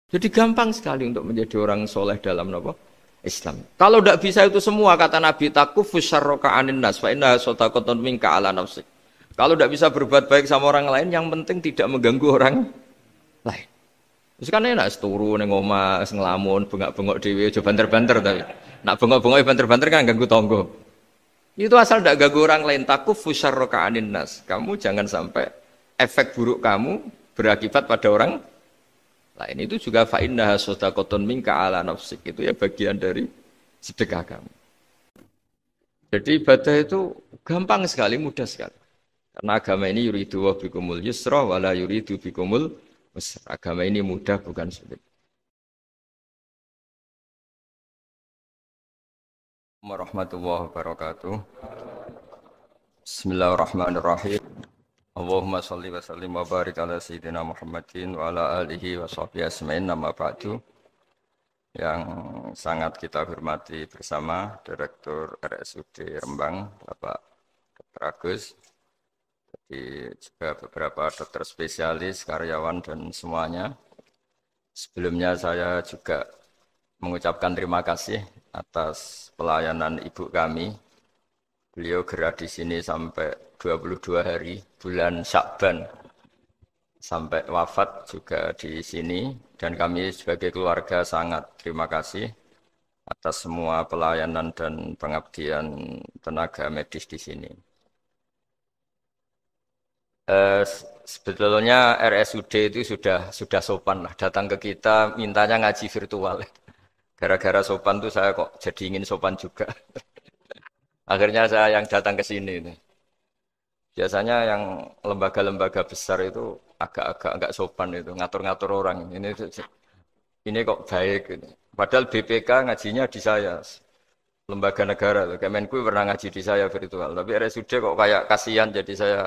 Jadi gampang sekali untuk menjadi orang soleh dalam apa? Islam. Kalau tidak bisa itu semua kata Nabi takufus syarroka anin nas fa inna sadaqatun minka ala nafsik. Kalau tidak bisa berbuat baik sama orang lain, yang penting tidak mengganggu orang lain. Terus kan enak turu ning omah ngelamun, bengak-bengok dhewe aja banter-banter tapi. Nak bengok-bengok banter-banter kan ganggu tangga. Itu asal tidak ganggu orang lain takufus syarroka anin nas. Kamu jangan sampai efek buruk kamu berakibat pada orang lain. Itu juga fa innaha shadaqatun minka ala nafsik. Itu ya bagian dari sedekah kamu. Jadi ibadah itu gampang sekali, mudah sekali. Karena agama ini yuridu wa bikumul yusra wala yuridu bikumul usra. Agama ini mudah bukan sulit. Warahmatullahi wabarakatuh. Bismillahirrahmanirrahim. Allahumma sholli wa sallim wa barik ala sayyidina Muhammadin wa ala alihi wa sahbihi asma'in nama ba'du. Yang sangat kita hormati bersama Direktur RSUD Rembang, Bapak Dr. Agus, jadi juga beberapa dokter spesialis, karyawan dan semuanya. Sebelumnya saya juga mengucapkan terima kasih atas pelayanan ibu kami. Beliau gerak di sini sampai 22 hari, bulan Syakban, sampai wafat juga di sini. Dan kami sebagai keluarga sangat terima kasih atas semua pelayanan dan pengabdian tenaga medis di sini. Sebetulnya RSUD itu sudah sopan lah, datang ke kita mintanya ngaji virtual. Gara-gara sopan tuh saya kok jadi ingin sopan juga. Akhirnya saya yang datang ke sini. Biasanya yang lembaga-lembaga besar itu agak-agak enggak sopan itu, ngatur-ngatur orang. Ini kok baik. Padahal BPK ngajinya di saya, lembaga negara. Kemenku pernah ngaji di saya virtual. Tapi RSUD kok kayak kasihan, jadi saya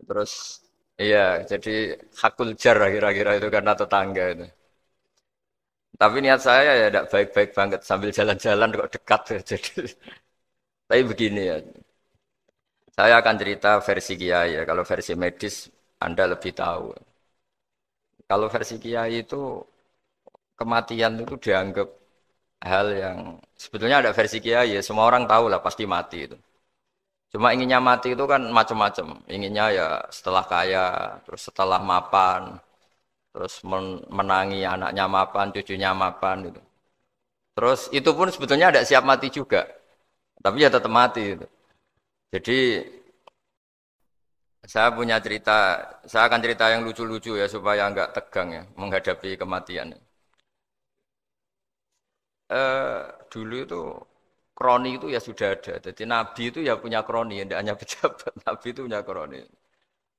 terus iya, jadi hakul jar kira-kira itu karena tetangga itu. Tapi niat saya ya tidak baik-baik banget sambil jalan-jalan kok dekat jadi. Tapi begini ya, saya akan cerita versi kiai ya. Kalau versi medis Anda lebih tahu. Kalau versi kiai itu kematian itu dianggap hal yang sebetulnya ada versi kiai ya. Semua orang tahu lah pasti mati itu. Cuma inginnya mati itu kan macam-macam. Inginnya ya setelah kaya, terus setelah mapan, terus menangi anaknya mapan, cucunya mapan gitu. Terus itu pun sebetulnya ada siap mati juga. Tapi ya tetap mati gitu. Jadi saya punya cerita, saya akan cerita yang lucu-lucu ya supaya enggak tegang ya menghadapi kematian. Dulu itu kroni itu ya sudah ada. Jadi Nabi itu ya punya kroni, tidak hanya pejabat. Nabi itu punya kroni.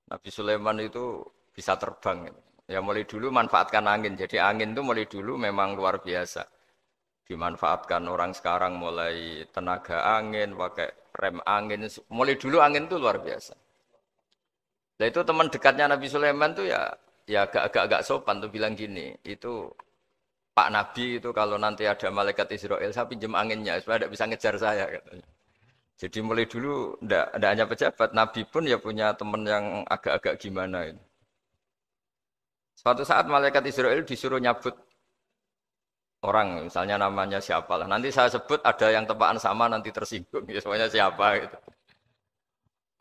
Nabi Sulaiman itu bisa terbang. Ya mulai dulu manfaatkan angin. Jadi angin itu mulai dulu memang luar biasa. Dimanfaatkan orang sekarang mulai tenaga angin, pakai rem angin. Mulai dulu angin itu luar biasa. Nah itu teman dekatnya Nabi Sulaiman tuh ya agak sopan tuh bilang gini. Itu Pak Nabi itu kalau nanti ada malaikat Israel saya pinjam anginnya supaya tidak bisa ngejar saya katanya. Jadi mulai dulu ndak hanya pejabat, Nabi pun ya punya teman yang agak-agak gimana itu. Suatu saat malaikat Israel disuruh nyabut orang, misalnya namanya siapa lah. Nanti saya sebut ada yang tepaan sama nanti tersinggung, ya semuanya siapa gitu.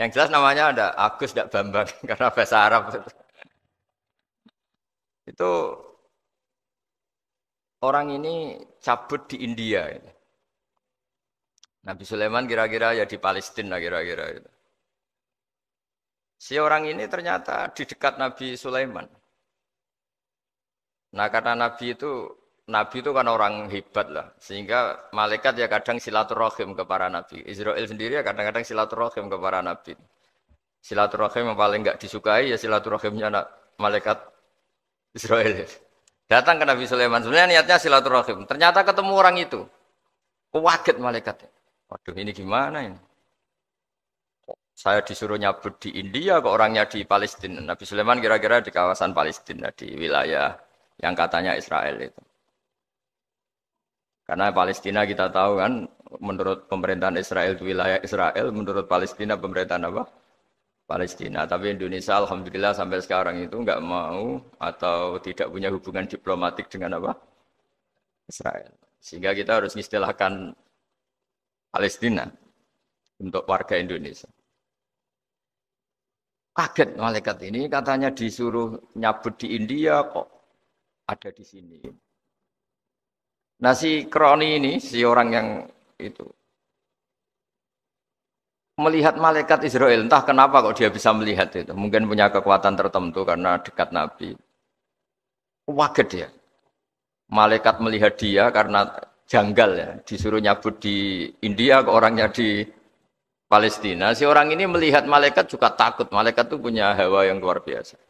Yang jelas namanya ada Agus tidak Bambang karena bahasa Arab. Itu orang ini cabut di India. Nabi Sulaiman kira-kira ya di Palestina kira-kira itu. Si orang ini ternyata di dekat Nabi Sulaiman. Nah karena Nabi itu kan orang hebat lah, sehingga malaikat ya kadang silaturahim ke para nabi. Israel sendiri ya kadang-kadang silaturahim ke para nabi. Silaturahim yang paling enggak disukai ya silaturahimnya malaikat Israel. Datang ke Nabi Sulaiman, sebenarnya niatnya silaturahim. Ternyata ketemu orang itu. Kaget malaikatnya. Waduh ini gimana ini? Saya disuruh nyabut di India, kok orangnya di Palestina. Nabi Sulaiman kira-kira di kawasan Palestina, di wilayah yang katanya Israel itu. Karena Palestina kita tahu kan, menurut pemerintahan Israel itu wilayah Israel, menurut Palestina pemerintahan apa? Palestina. Tapi Indonesia alhamdulillah sampai sekarang itu nggak mau atau tidak punya hubungan diplomatik dengan apa? Israel. Sehingga kita harus mengistilahkan Palestina untuk warga Indonesia. Kaget malaikat ini katanya disuruh nyabut di India kok ada di sini. Nah si Kroni ini, si orang yang itu melihat malaikat Israel, entah kenapa kok dia bisa melihat itu. Mungkin punya kekuatan tertentu karena dekat Nabi. Waget dia. Malaikat melihat dia karena janggal ya, disuruh nyabut di India ke orangnya di Palestina. Si orang ini melihat malaikat juga takut. Malaikat itu punya hawa yang luar biasa.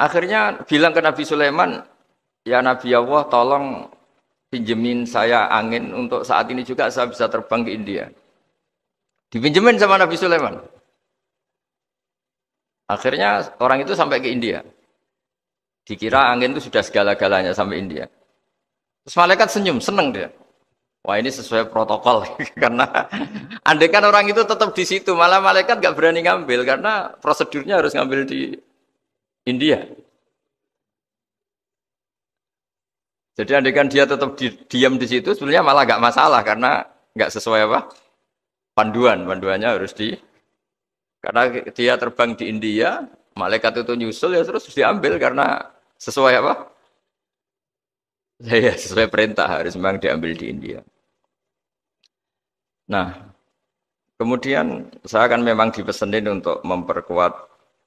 Akhirnya bilang ke Nabi Sulaiman, ya Nabi Allah tolong pinjemin saya angin untuk saat ini juga saya bisa terbang ke India. Dipinjemin sama Nabi Sulaiman. Akhirnya orang itu sampai ke India. Dikira angin itu sudah segala-galanya sampai India. Terus malaikat senyum, seneng dia. Wah ini sesuai protokol karena andai kan orang itu tetap di situ, malah malaikat gak berani ngambil karena prosedurnya harus ngambil di India. Jadi andai kan dia tetap diam di situ, sebenarnya malah gak masalah karena gak sesuai apa panduannya harus karena dia terbang di India, malaikat itu nyusul ya terus diambil karena sesuai apa? Ya sesuai perintah harus memang diambil di India. Nah, kemudian saya akan memang dipesenin untuk memperkuat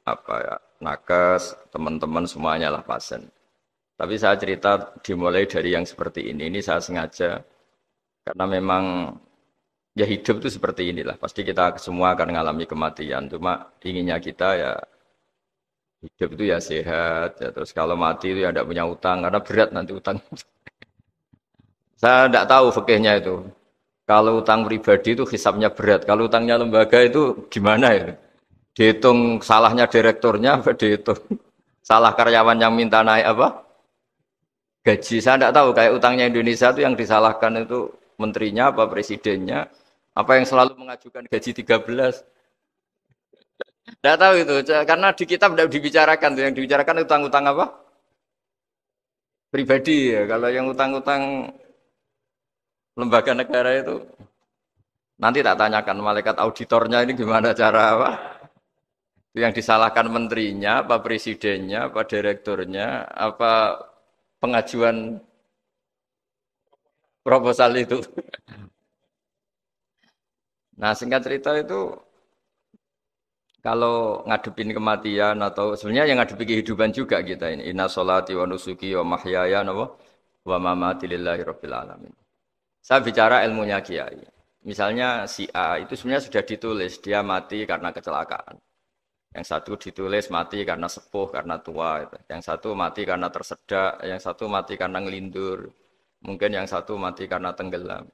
apa ya, nakes, teman-teman semuanya lah pasien. Tapi saya cerita dimulai dari yang seperti ini saya sengaja karena memang ya hidup itu seperti inilah. Pasti kita semua akan mengalami kematian. Cuma inginnya kita ya hidup itu ya sehat. Ya, terus kalau mati itu ya tidak punya utang karena berat nanti utang. Saya tidak tahu fikihnya itu. Kalau utang pribadi itu hisabnya berat. Kalau utangnya lembaga itu gimana ya? Dihitung salahnya direkturnya, apa dihitung salah karyawan yang minta naik apa? Gaji. Saya tidak tahu. Kayak utangnya Indonesia itu yang disalahkan itu menterinya apa presidennya. Apa yang selalu mengajukan gaji 13. Tidak tahu itu. Karena di kitab tidak dibicarakan. Yang dibicarakan utang-utang apa? Pribadi ya. Kalau yang utang-utang lembaga negara itu nanti tak tanyakan malaikat auditornya ini gimana cara apa? Yang disalahkan menterinya, apa presidennya, apa direkturnya, apa pengajuan proposal itu. Nah singkat cerita itu kalau ngadepin kematian atau sebenarnya yang ngadepi kehidupan juga kita ini. Inna sholati wa nusuki wa mahyaya wa mamati lillahi rabbil alamin. Saya bicara ilmunya kiai. Misalnya si A itu sebenarnya sudah ditulis dia mati karena kecelakaan. Yang satu ditulis mati karena sepuh, karena tua. Yang satu mati karena tersedak, yang satu mati karena ngelindur. Mungkin yang satu mati karena tenggelam.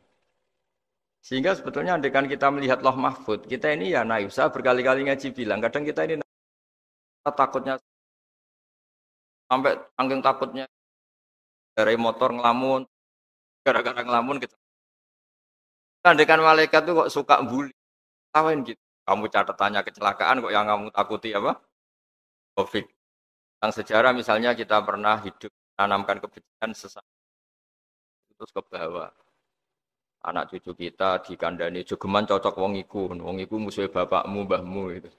Sehingga sebetulnya andaikan kita melihat Loh Mahfud, kita ini ya naif. Saya berkali-kali ngaji bilang, kadang kita ini takutnya sampai angking takutnya dari motor ngelamun, gara-gara ngelamun gitu. Andaikan malaikat itu kok suka bully, tawain gitu. Kamu catatannya kecelakaan kok yang kamu takuti apa? Covid. Tentang sejarah misalnya kita pernah hidup menanamkan kebencian sesama terus ke bawah. Anak cucu kita dikandani jogeman cocok wong iku musuh bapakmu, mbahmu gitu.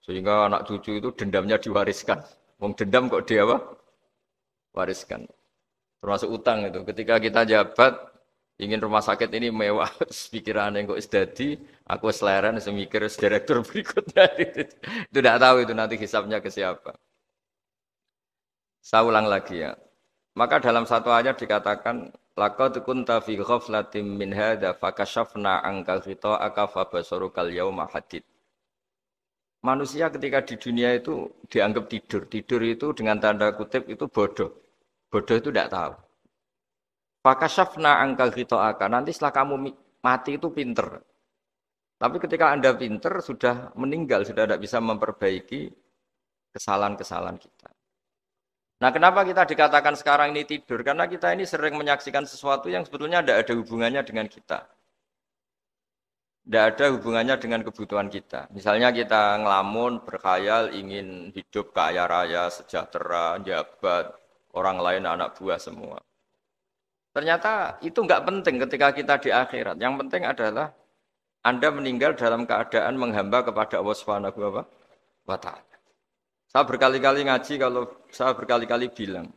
Sehingga anak cucu itu dendamnya diwariskan. Wong dendam kok dia apa? Wariskan. Termasuk utang itu. Ketika kita jabat ingin rumah sakit ini mewah, pikiran yang kok isdadi, aku seleren semikir direktur berikutnya. Itu tidak tahu itu nanti hisapnya ke siapa. Saya ulang lagi ya. Maka dalam satu ayat dikatakan laqad kunta fi ghaflatin min hadza fakashafna anka ghita'aka fabasarukal yauma hadid. Manusia ketika di dunia itu dianggap tidur. Tidur itu dengan tanda kutip itu bodoh. Bodoh itu tidak tahu. Fakashafna anka ghita'aka. Nanti setelah kamu mati itu pinter. Tapi ketika Anda pinter sudah meninggal, sudah tidak bisa memperbaiki kesalahan-kesalahan kita. Nah, kenapa kita dikatakan sekarang ini tidur? Karena kita ini sering menyaksikan sesuatu yang sebetulnya tidak ada hubungannya dengan kita. Tidak ada hubungannya dengan kebutuhan kita. Misalnya kita ngelamun, berkhayal, ingin hidup kaya raya, sejahtera, jabat, orang lain anak buah semua. Ternyata itu nggak penting ketika kita di akhirat. Yang penting adalah Anda meninggal dalam keadaan menghamba kepada Allah Subhanahu wa Ta'ala. Saya berkali-kali ngaji kalau saya berkali-kali bilang,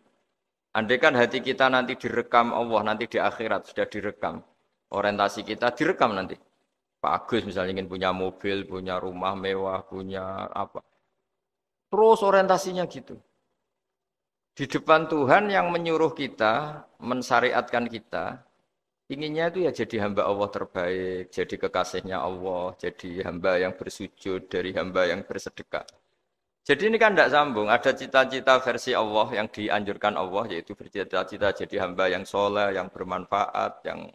andai kan hati kita nanti direkam Allah, nanti di akhirat sudah direkam. Orientasi kita direkam nanti. Pak Agus misalnya ingin punya mobil, punya rumah mewah, punya apa. Terus orientasinya gitu. Di depan Tuhan yang menyuruh kita, mensyariatkan kita, inginnya itu ya jadi hamba Allah terbaik, jadi kekasihnya Allah, jadi hamba yang bersujud, dari hamba yang bersedekah. Jadi ini kan tidak sambung, ada cita-cita versi Allah yang dianjurkan Allah, yaitu bercita-cita jadi hamba yang soleh, yang bermanfaat, yang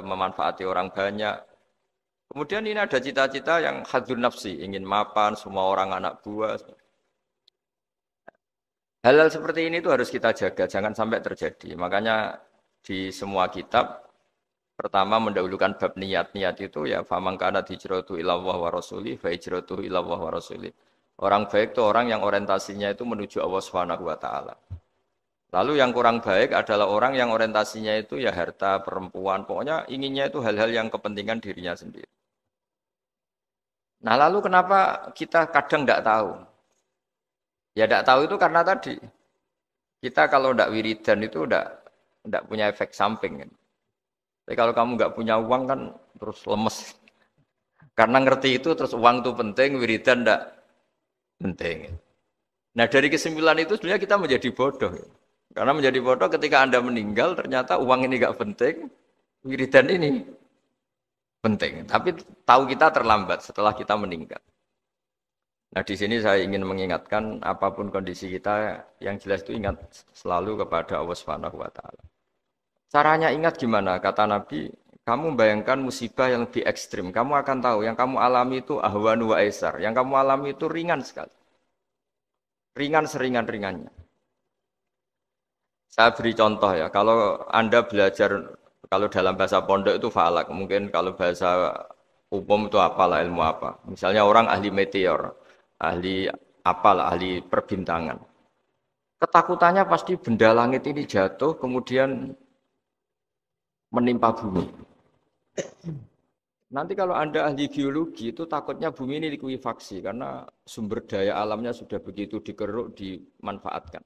memanfaati orang banyak. Kemudian ini ada cita-cita yang hadzun nafsi, ingin mapan, semua orang anak buah. Hal-hal seperti ini itu harus kita jaga, jangan sampai terjadi. Makanya di semua kitab, pertama mendahulukan bab niat. Niat itu ya, faman kana hijratuhu ilallah wa rasuli, fa hijratuhu ilallah wa rasuli. Orang baik itu orang yang orientasinya itu menuju Allah Subhanahu wa Ta'ala. Lalu yang kurang baik adalah orang yang orientasinya itu ya harta, perempuan, pokoknya inginnya itu hal-hal yang kepentingan dirinya sendiri. Nah lalu kenapa kita kadang tidak tahu? Ya tidak tahu itu karena tadi kita kalau tidak wiridan itu tidak punya efek samping kan. Tapi kalau kamu nggak punya uang kan terus lemes. Karena ngerti itu terus uang itu penting, wiridan tidak penting. Nah dari kesimpulan itu sebenarnya kita menjadi bodoh. Karena menjadi bodoh ketika Anda meninggal ternyata uang ini nggak penting, wiridan ini penting. Tapi tahu kita terlambat setelah kita meninggal. Nah di sini saya ingin mengingatkan apapun kondisi kita yang jelas itu ingat selalu kepada Allah Subhanahu wa Ta'ala. Caranya ingat gimana? Kata Nabi, kamu bayangkan musibah yang lebih ekstrim. Kamu akan tahu yang kamu alami itu ahwanu wa aisar. Yang kamu alami itu ringan sekali. Ringan seringan-ringannya. Saya beri contoh ya. Kalau Anda belajar, kalau dalam bahasa pondok itu falak. Mungkin kalau bahasa umum itu apalah, ilmu apa. Misalnya orang ahli meteor. Ahli apalah, ahli perbintangan. Ketakutannya pasti benda langit ini jatuh, kemudian menimpa bumi. Nanti kalau Anda ahli geologi itu takutnya bumi ini likuifaksi karena sumber daya alamnya sudah begitu dikeruk, dimanfaatkan.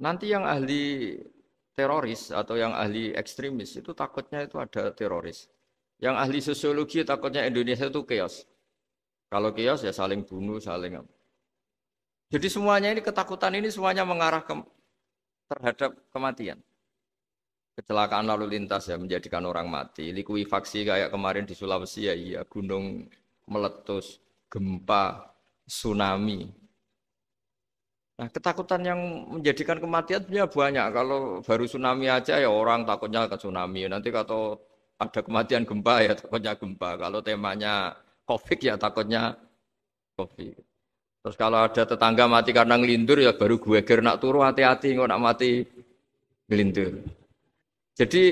Nanti yang ahli teroris atau yang ahli ekstremis itu takutnya itu ada teroris. Yang ahli sosiologi takutnya Indonesia itu chaos. Kalau chaos ya saling bunuh, saling apa. Jadi semuanya ini ketakutan ini semuanya mengarah terhadap kematian. Kecelakaan lalu lintas ya menjadikan orang mati. Likuifaksi kayak kemarin di Sulawesi ya iya, gunung meletus, gempa, tsunami. Nah ketakutan yang menjadikan kematian sebenarnya banyak. Kalau baru tsunami aja ya orang takutnya ke tsunami. Nanti kalau ada kematian gempa ya takutnya gempa. Kalau temanya COVID ya takutnya COVID. Terus kalau ada tetangga mati karena ngelindur ya baru gue nak turu hati-hati nggak nak mati ngelindur. Jadi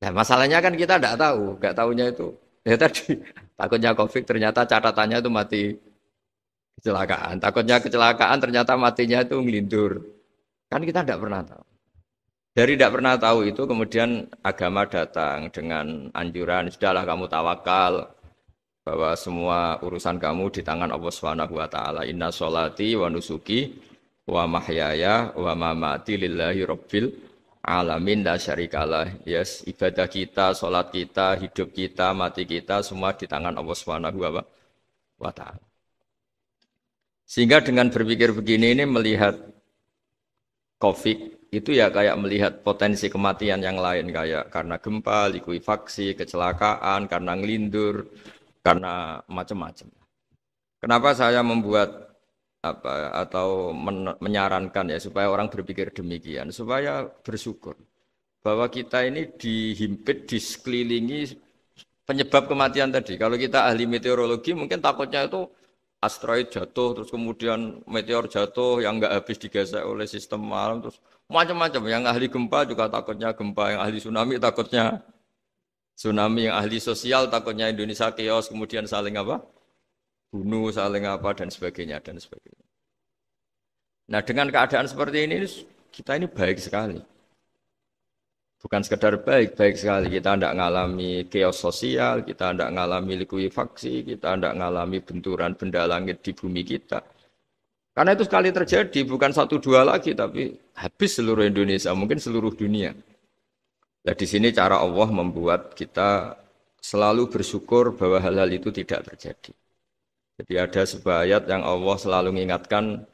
nah masalahnya kan kita tidak tahu, nggak tahunya itu ya tadi takutnya COVID ternyata catatannya itu mati kecelakaan. Takutnya kecelakaan ternyata matinya itu ngelindur. Kan kita tidak pernah tahu. Dari tidak pernah tahu itu kemudian agama datang dengan anjuran sudahlah kamu tawakal. Bahwa semua urusan kamu di tangan Allah Subhanahu wa Ta'ala. Inna sholati wa nusuki wa mahyaya wa mamati lillahi rabbil alamin la syarikalah. Yes, ibadah kita, sholat kita, hidup kita, mati kita semua di tangan Allah Subhanahu wa Ta'ala. Sehingga dengan berpikir begini ini melihat COVID itu ya kayak melihat potensi kematian yang lain kayak karena gempa, likuifaksi, kecelakaan, karena ngelindur, karena macam-macam. Kenapa saya membuat apa atau menyarankan ya supaya orang berpikir demikian, supaya bersyukur bahwa kita ini dihimpit, disekelilingi penyebab kematian tadi. Kalau kita ahli meteorologi mungkin takutnya itu asteroid jatuh, terus kemudian meteor jatuh yang nggak habis digesek oleh sistem alam, terus macam-macam. Yang ahli gempa juga takutnya gempa, yang ahli tsunami takutnya Tsunami yang ahli sosial takutnya Indonesia chaos kemudian saling apa? Bunuh, saling apa dan sebagainya dan sebagainya. Nah, dengan keadaan seperti ini kita ini baik sekali. Bukan sekedar baik, baik sekali. Kita tidak mengalami chaos sosial, kita tidak mengalami likuifaksi, kita tidak mengalami benturan benda langit di bumi kita. Karena itu sekali terjadi, bukan satu dua lagi, tapi habis seluruh Indonesia, mungkin seluruh dunia. Nah, di sini cara Allah membuat kita selalu bersyukur bahwa hal-hal itu tidak terjadi. Jadi ada sebuah ayat yang Allah selalu mengingatkan,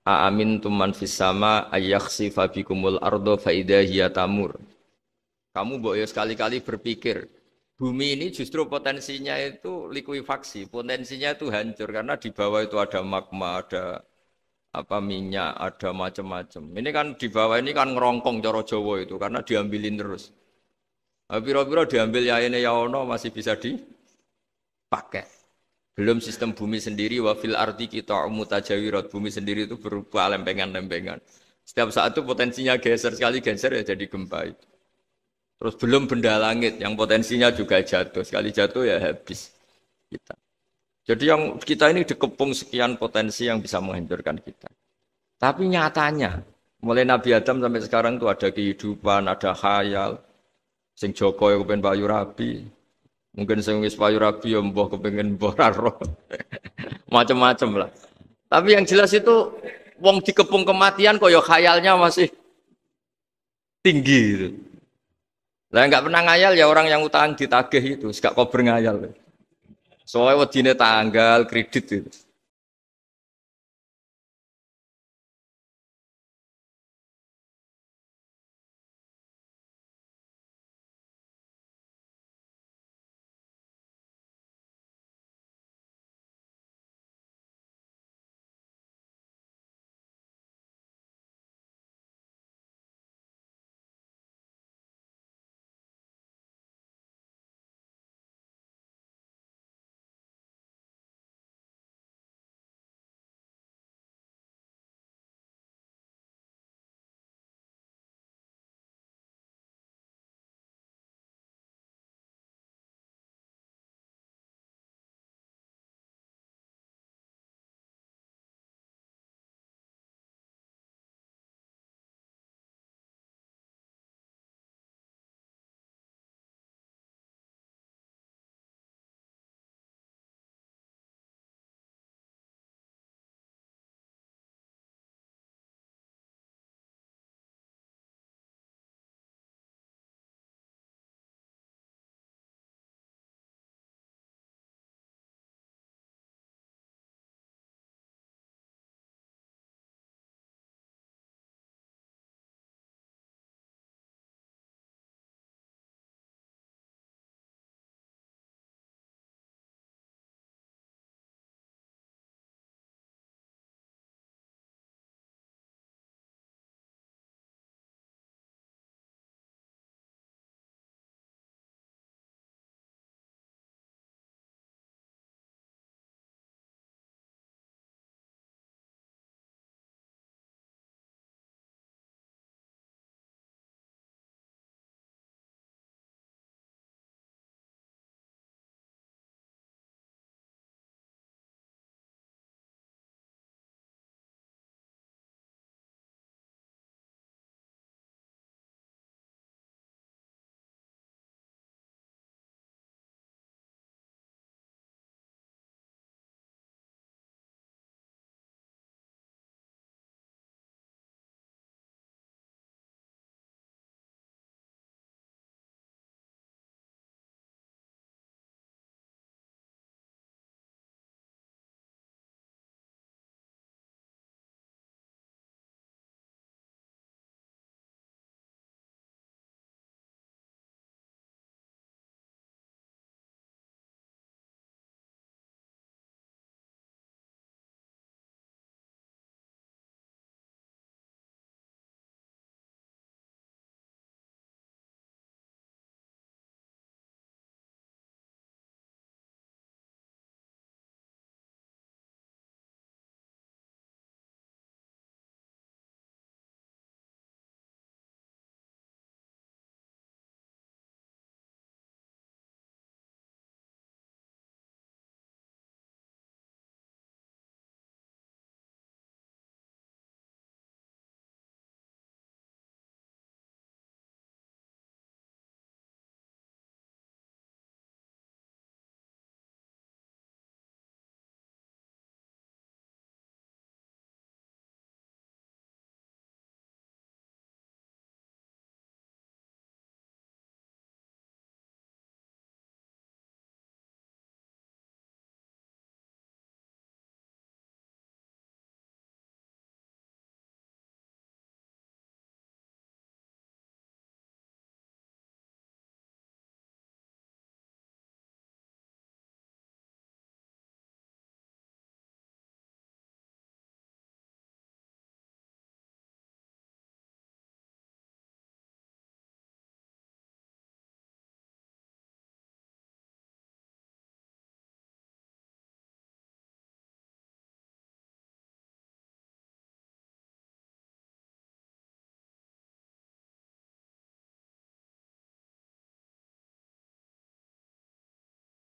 Aamin tuman fis sama ayyakhsifa bikumul ardo fa idza hiya tamur. Kamu boleh sekali-kali berpikir, bumi ini justru potensinya itu likuifaksi, potensinya itu hancur karena di bawah itu ada magma, ada apa minyak, ada macam-macam. Ini kan di bawah ini kan ngerongkong cara Jawa itu karena diambilin terus. Piro-piro diambil ya ini ya ono masih bisa dipakai. Belum sistem bumi sendiri wafil arti kita mutajawirat, bumi sendiri itu berupa lempengan-lempengan. Setiap saat itu potensinya geser sekali geser ya jadi gempa itu. Terus belum benda langit yang potensinya juga jatuh. Sekali jatuh ya habis kita. Jadi yang kita ini dikepung sekian potensi yang bisa menghancurkan kita. Tapi nyatanya, mulai Nabi Adam sampai sekarang itu ada kehidupan, ada khayal. Sing Joko yang kepengen payu rabi. Mungkin sing wis payu rabi ya mbah kepengen mbah roh. Macam-macam lah. Tapi yang jelas itu wong dikepung kematian kok ya khayalnya masih tinggi gitu. Lah enggak pernah ngayal ya orang yang utang ditagih itu, gak kober ngayal. Soalnya wedine tanggal kredit itu.